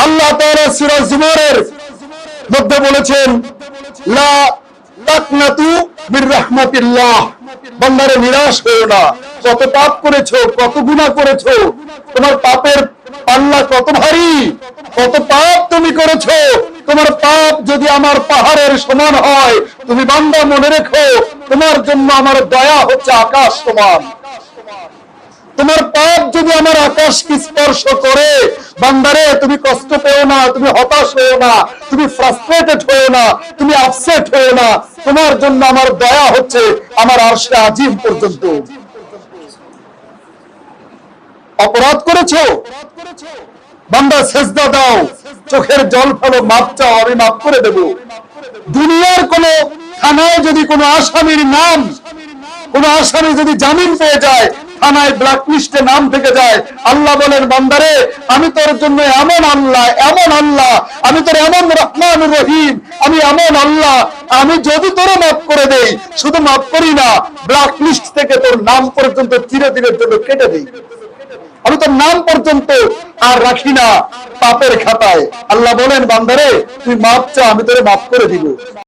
আল্লাহ তাআলা সূরা জুমারের মধ্যে বলেছেন, লা তাকনাতু মির রাহমাতিল্লাহ, বান্দারে নিরাশ হয়ো না। কত পাপ করেছো, কত গুনাহ করেছো, তোমার পাপের পাল্লা কত ভারী, কত পাপ তুমি করেছো। তোমার পাপ যদি আমার পাহাড়ের সমান হয়, তুমি বান্দা মনে রেখো, তোমার জন্য আমার দয়া হচ্ছে আকাশ সমান। তোমার পাপ যদি আমার আকাশকে স্পর্শ করে, বান্দারে তুমি কষ্ট পেও না, তুমি হতাশ হও না, তুমি ফ্রাস্ট্রেটেড হও না, তুমি আপসেট হও না। তোমার জন্য আমার দয়া হচ্ছে আমার আরশে আজিম পর্যন্ত। অপরাধ করেছো, বান্দা সেজদা দাও, চোখের জল ফেলো, মাপ চাও, আমি মাফ করে দেব। দুনিয়ার কোন থানায় যদি কোনো আসামির নাম, কোন আসামি যদি জামিন পেয়ে যায়, থানায় ব্ল্যাক লিস্টে নাম থেকে যায়, আল্লাহ বলেন, বান্দারে আমি তোর জন্য এমন আল্লাহ, এমন আল্লাহ, আমি তোর এমন রহমানুর রহিম, আমি এমন আল্লাহ, আমি যদি তোরে মাফ করে দেই, শুধু মাফ করি না, ব্ল্যাক লিস্ট থেকে তোর নাম পর্যন্ত চিরদিনের জন্য কেটে দেই। আমি তোর নাম পর্যন্ত আর রাখি না পাপের খাতায়। আল্লাহ বলেন, বান্দারে তুই মাফ চা, আমি তোরে মাফ করে দিব।